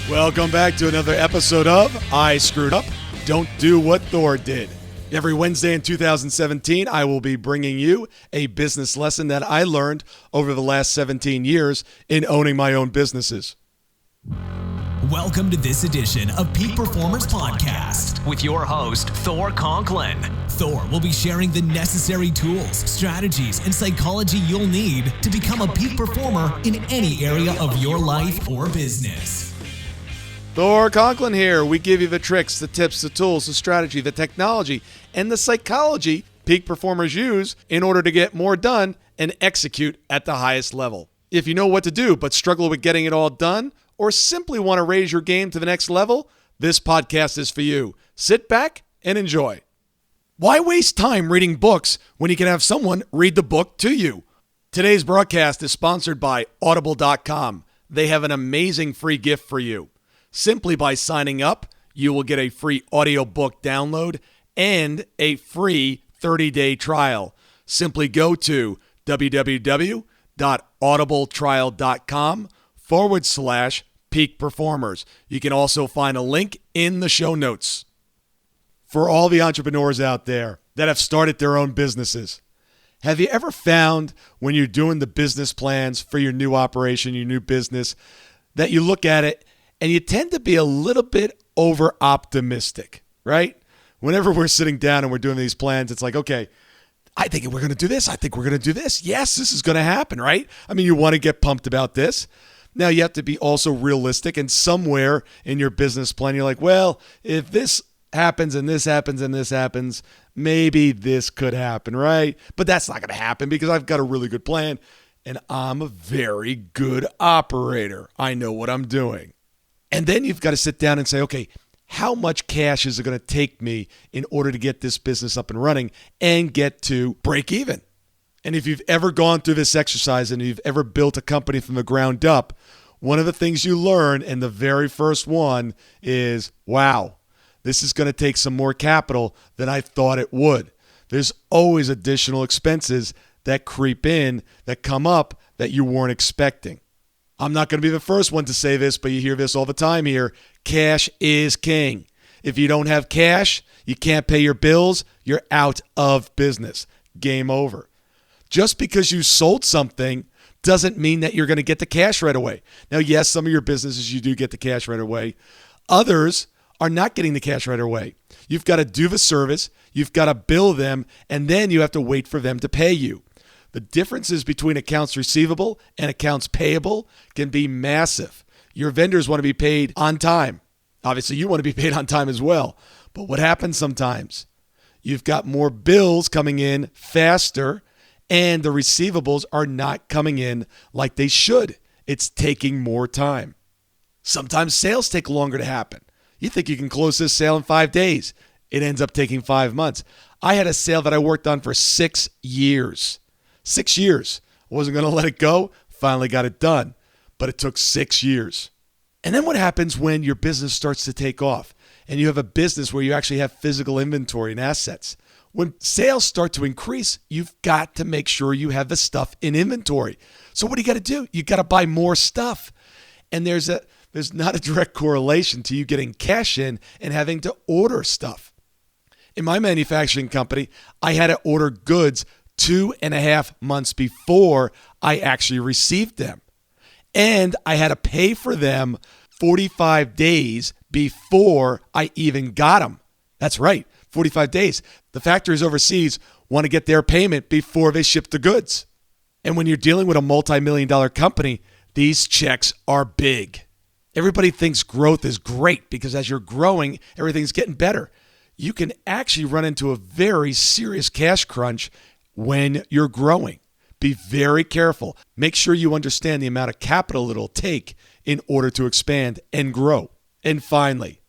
Welcome back to another episode of I Screwed Up. Don't do what Thor did. Every Wednesday in 2017, I will be bringing you a business lesson that I learned over the last 17 years in owning my own businesses. Welcome to this edition of Peak Performers Podcast with your host, Thor Conklin. Thor will be sharing the necessary tools, strategies, and psychology you'll need to become a peak performer in any area of your life or business. Thor Conklin here. We give you the tricks, the tips, the tools, the strategy, the technology, and the psychology peak performers use in order to get more done and execute at the highest level. If you know what to do but struggle with getting it all done, or simply want to raise your game to the next level, this podcast is for you. Sit back and enjoy. Why waste time reading books when you can have someone read the book to you? Today's broadcast is sponsored by Audible.com. They have an amazing free gift for you. Simply by signing up, you will get a free audiobook download and a free 30-day trial. Simply go to www.audibletrial.com/peak performers. You can also find a link in the show notes. For all the entrepreneurs out there that have started their own businesses, have you ever found when you're doing the business plans for your new operation, your new business, that you look at it and you tend to be a little bit over-optimistic, right? Whenever we're sitting down and we're doing these plans, it's like, okay, I think we're going to do this. I think we're going to do this. Yes, this is going to happen, right? I mean, you want to get pumped about this. Now, you have to be also realistic, and somewhere in your business plan, you're like, well, if this happens and this happens and this happens, maybe this could happen, right? But that's not going to happen because I've got a really good plan, and I'm a very good operator. I know what I'm doing. And then you've got to sit down and say, okay, how much cash is it going to take me in order to get this business up and running and get to break even? And if you've ever gone through this exercise and you've ever built a company from the ground up, one of the things you learn, and the very first one is, wow, this is going to take some more capital than I thought it would. There's always additional expenses that creep in, that come up that you weren't expecting. I'm not going to be the first one to say this, but you hear this all the time here. Cash is king. If you don't have cash, you can't pay your bills, you're out of business. Game over. Just because you sold something doesn't mean that you're going to get the cash right away. Now, yes, some of your businesses, you do get the cash right away. Others are not getting the cash right away. You've got to do the service, you've got to bill them, and then you have to wait for them to pay you. The differences between accounts receivable and accounts payable can be massive. Your vendors want to be paid on time. Obviously, you want to be paid on time as well. But what happens sometimes? You've got more bills coming in faster, and the receivables are not coming in like they should. It's taking more time. Sometimes sales take longer to happen. You think you can close this sale in 5 days. It ends up taking 5 months. I had a sale that I worked on for 6 years. 6 years. I wasn't going to let it go. Finally got it done. But it took 6 years. And then what happens when your business starts to take off and you have a business where you actually have physical inventory and assets? When sales start to increase, you've got to make sure you have the stuff in inventory. So what do you got to do? You got to buy more stuff. And there's not a direct correlation to you getting cash in and having to order stuff. In my manufacturing company, I had to order goods 2.5 months before I actually received them. And I had to pay for them 45 days before I even got them. That's right, 45 days. The factories overseas want to get their payment before they ship the goods. And when you're dealing with a multi-million-dollar company, these checks are big. Everybody thinks growth is great because as you're growing, everything's getting better. You can actually run into a very serious cash crunch when you're growing. Be very careful. Make sure you understand the amount of capital it'll take in order to expand and grow. And finally,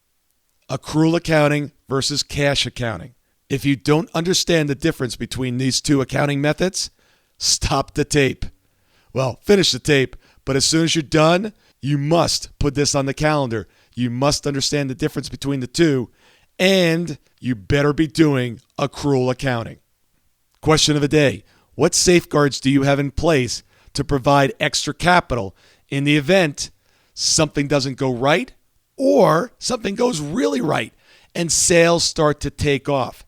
accrual accounting versus cash accounting. If you don't understand the difference between these two accounting methods, stop the tape. Well, finish the tape, but as soon as you're done, you must put this on the calendar. You must understand the difference between the two, and you better be doing accrual accounting. Question of the day. What safeguards do you have in place to provide extra capital in the event something doesn't go right Or something goes really right and sales start to take off.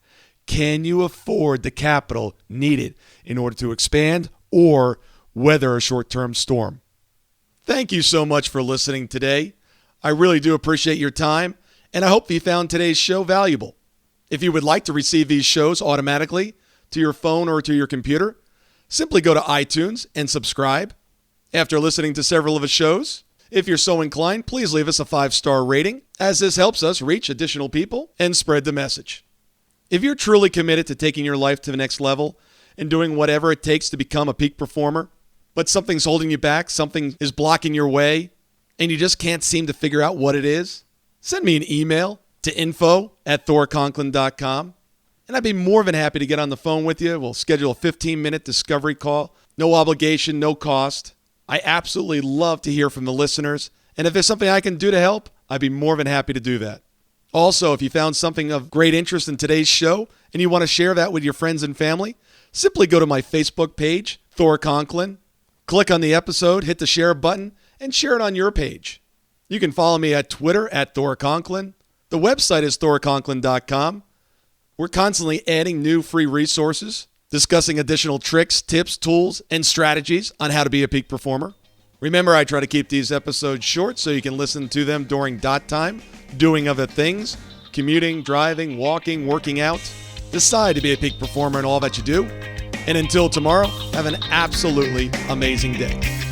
Can you afford the capital needed in order to expand or weather a short-term storm? Thank you so much for listening today. I really do appreciate your time, and I hope you found today's show valuable. If you would like to receive these shows automatically to your phone or to your computer, simply go to iTunes and subscribe. After listening to several of the shows, if you're so inclined, please leave us a 5-star rating, as this helps us reach additional people and spread the message. If you're truly committed to taking your life to the next level and doing whatever it takes to become a peak performer, but something's holding you back, something is blocking your way, and you just can't seem to figure out what it is, send me an email to info@thorconklin.com, and I'd be more than happy to get on the phone with you. We'll schedule a 15-minute discovery call. No obligation, no cost. I absolutely love to hear from the listeners, and if there's something I can do to help, I'd be more than happy to do that. Also, if you found something of great interest in today's show and you want to share that with your friends and family, simply go to my Facebook page, Thor Conklin, click on the episode, hit the share button, and share it on your page. You can follow me at Twitter at Thor Conklin. The website is thorconklin.com. We're constantly adding new free resources, discussing additional tricks, tips, tools, and strategies on how to be a peak performer. Remember, I try to keep these episodes short so you can listen to them during dot time, doing other things, commuting, driving, walking, working out. Decide to be a peak performer in all that you do. And until tomorrow, have an absolutely amazing day.